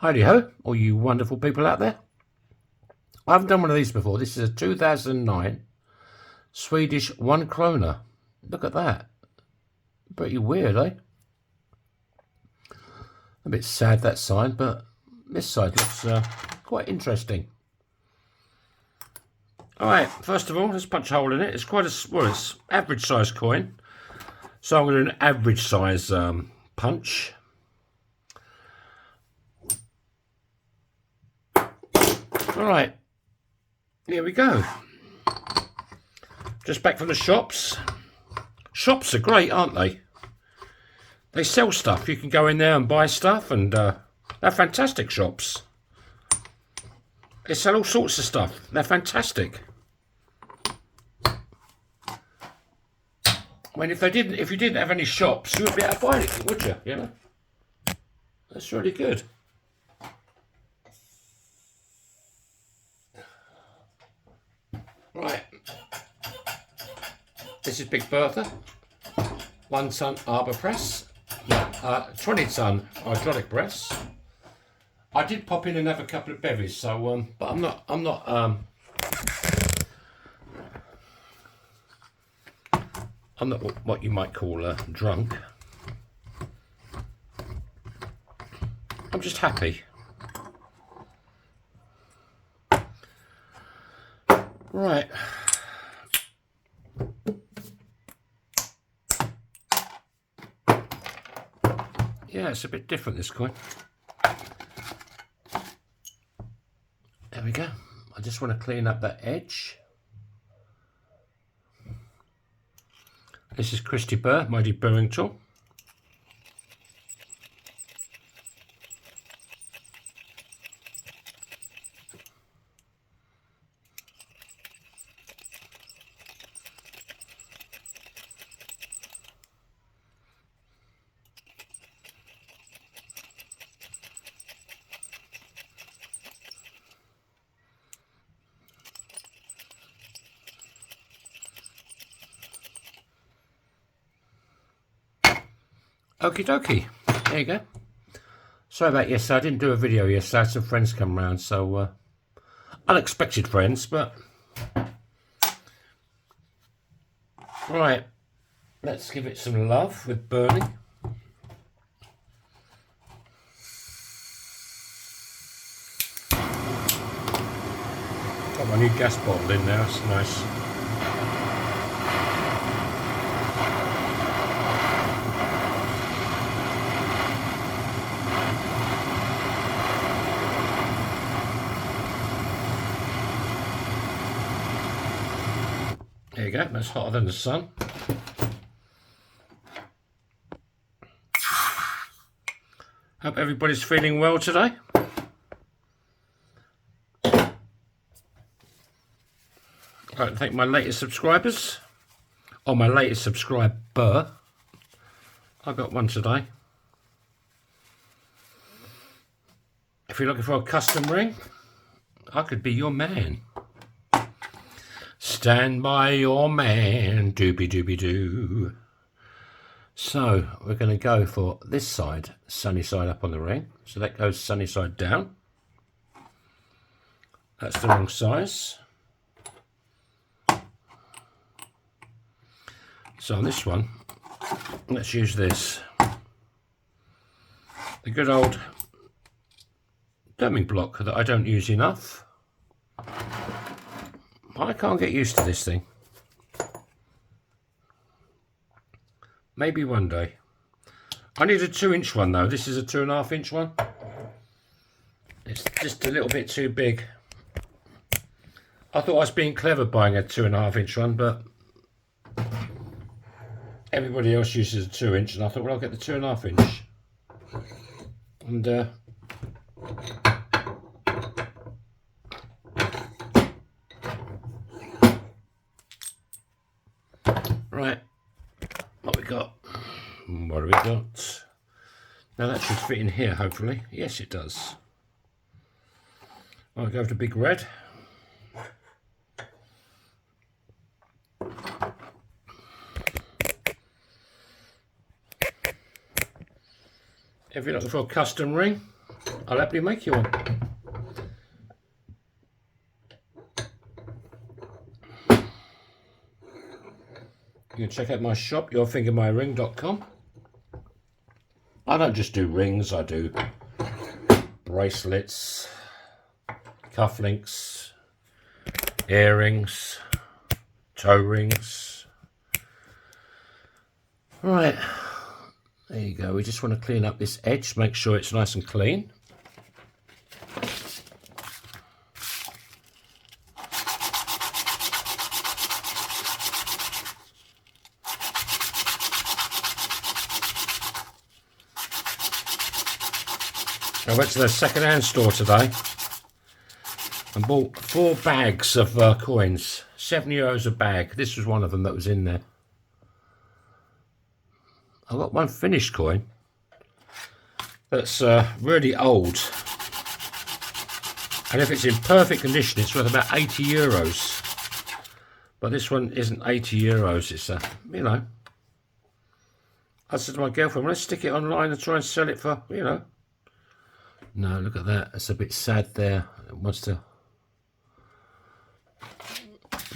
Howdy-ho, all you wonderful people out there. I haven't done one of these before. This is a 2009 Swedish 1 kroner. Look at that. Pretty weird, eh? A bit sad, that side, but this side looks quite interesting. Alright, first of all, let's punch a hole in it. It's quite a, well, it's average size coin. So I'm going to do an average size punch. Alright, here we go. Just back from the shops. Shops are great, aren't they? They sell stuff. You can go in there and buy stuff, and they're fantastic shops. They sell all sorts of stuff. They're fantastic. I mean, if you didn't have any shops, you wouldn't be able to buy anything, would you? You know, that's really good. Right, this is Big Bertha, 1 ton arbor press, 20 ton hydraulic press. I did pop in and have a couple of bevies, so but I'm not what you might call drunk. I'm just happy. Right. Yeah, it's a bit different, this coin. There we go. I just want to clean up that edge. This is Christy Burr, Mighty Burring Tool. Okie dokie, there you go. Sorry about yesterday, I didn't do a video yesterday. I had some friends come round, so unexpected friends, but right, let's give it some love with burning. Got my new gas bottle in there, that's nice. There you go, that's hotter than the sun. Hope everybody's feeling well today. I'd like to thank my latest subscribers, or my latest subscriber. I got one today. If you're looking for a custom ring, I could be your man. Stand by your man, doobie doobie doo. So we're going to go for this side, sunny side up on the ring. So that goes sunny side down. That's the wrong size. So on this one, let's use this. The good old Deming block that I don't use enough. I can't get used to this thing. Maybe one day. I need a 2-inch one though. This is a 2.5-inch one. It's just a little bit too big. I thought I was being clever buying a 2.5-inch one, but everybody else uses a 2-inch, and I thought, well, I'll get the 2.5-inch. And right, what we got? What do we got? Now that should fit in here, hopefully. Yes, it does. I'll go for the big red. If you're looking for a custom ring, I'll happily make you one. You can check out my shop, yourfingermyring.com. I don't just do rings, I do bracelets, cufflinks, earrings, toe rings. Right, there you go. We just want to clean up this edge, make sure it's nice and clean. I went to the second-hand store today and bought 4 bags of coins, €7 a bag. This was one of them that was in there. I got one finished coin that's really old, and if it's in perfect condition it's worth about €80. But this one isn't €80. It's you know, I said to my girlfriend, let's stick it online and try and sell it for, you know. No, look at that. It's a bit sad there. It wants to.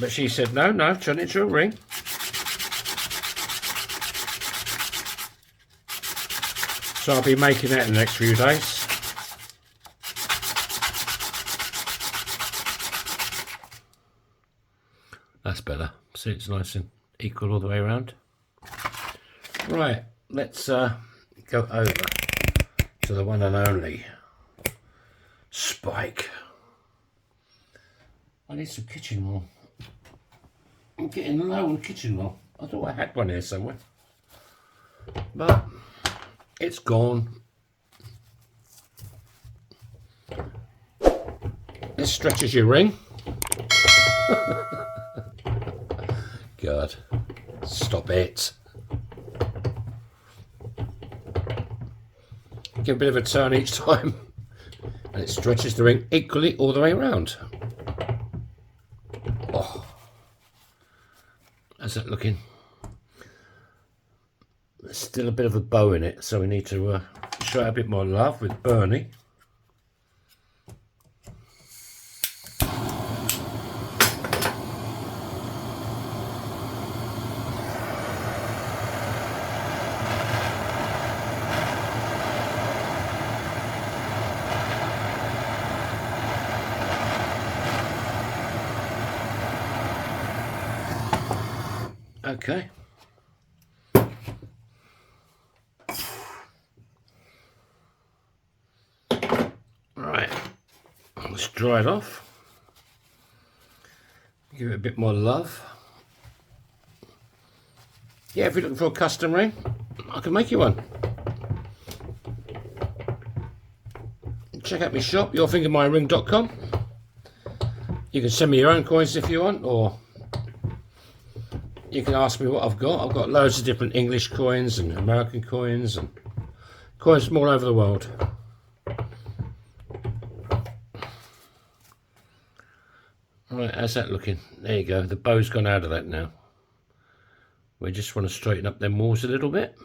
But she said, no, turn it into a ring. So I'll be making that in the next few days. That's better. See, it's nice and equal all the way around. Right, let's go over to the one and only Spike. I need some kitchen roll. I'm getting low on kitchen roll. I thought I had one here somewhere, but it's gone. This stretches your ring. God, stop it. Give a bit of a turn each time, and it stretches the ring equally all the way around. Oh, how's that looking? There's still a bit of a bow in it, so we need to show it a bit more love with Bernie. Okay. Right. Let's dry it off. Give it a bit more love. Yeah, if you're looking for a custom ring, I can make you one. Check out my shop, yourfingermyring.com. You can send me your own coins if you want, or you can ask me what I've got. I've got loads of different English coins and American coins and coins from all over the world. Right, how's that looking? There you go. The bow's gone out of that now. We just want to straighten up them walls a little bit.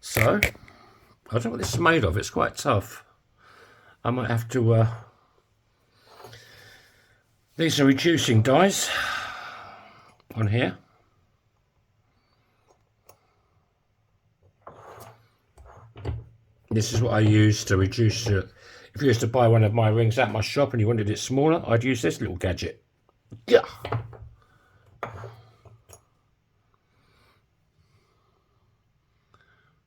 So, I don't know what this is made of. It's quite tough. I might have to... These are reducing dies on here. This is what I use to reduce. If you used to buy one of my rings at my shop and you wanted it smaller, I'd use this little gadget. Yeah.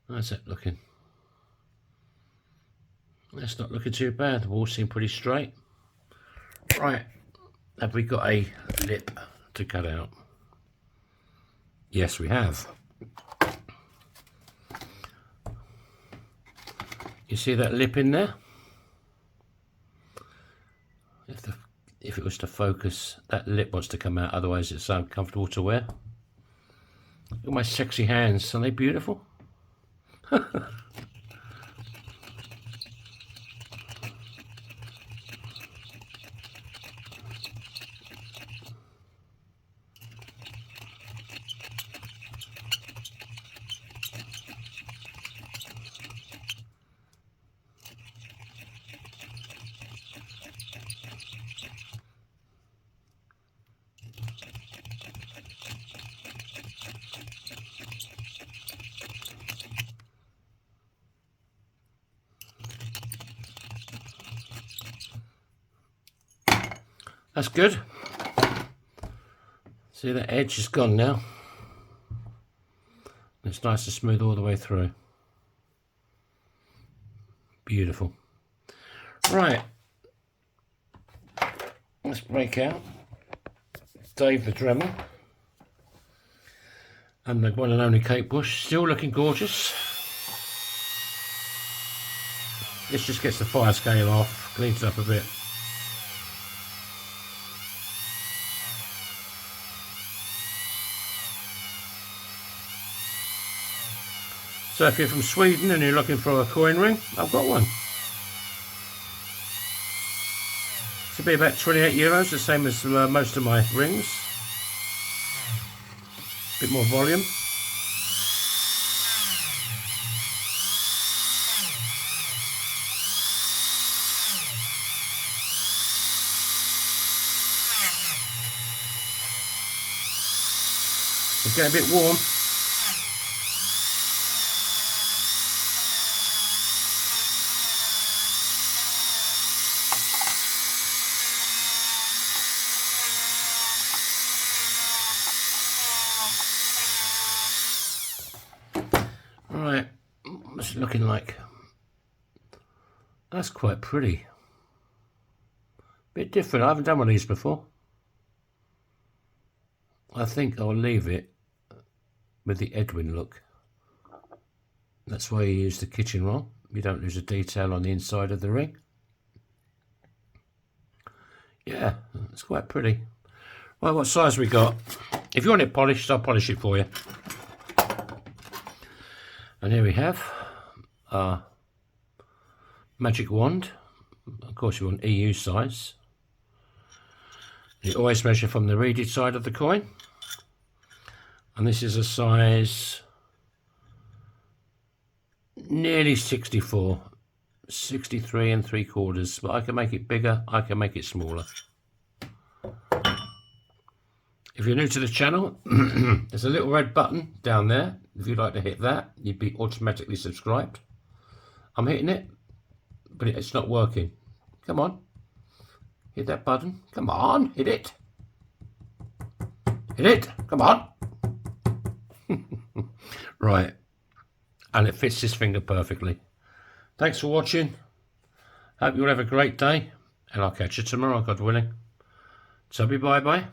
How's that looking? That's not looking too bad. The walls seem pretty straight. Right. Have we got a lip to cut out? Yes, we have. You see that lip in there? If it was to focus, that lip wants to come out, otherwise it's uncomfortable to wear. Look at my sexy hands, aren't they beautiful? That's good. See, the edge is gone now. It's nice and smooth all the way through. Beautiful. Right. Let's break out Dave the Dremel. And the one and only Kate Bush, still looking gorgeous. This just gets the fire scale off, cleans it up a bit. So if you're from Sweden and you're looking for a coin ring, I've got one. It's be about 28 euros, the same as most of my rings. Bit more volume. It's getting a bit warm. Right, what's it looking like? That's quite pretty. Bit different, I haven't done one of these before. I think I'll leave it with the Edwin look. That's why you use the kitchen roll. You don't lose a detail on the inside of the ring. Yeah, it's quite pretty. Well, what size we got? If you want it polished, I'll polish it for you. And here we have our magic wand. Of course, you want EU size. You always measure from the reeded side of the coin. And this is a size nearly 64, 63 3/4. But I can make it bigger, I can make it smaller. If you're new to the channel, there's a little red button down there. If you'd like to hit that, you'd be automatically subscribed. I'm hitting it, but it's not working. Come on. Hit that button. Come on, hit it. Hit it. Come on. Right. And it fits this finger perfectly. Thanks for watching. Hope you'll have a great day. And I'll catch you tomorrow, God willing. So bye-bye.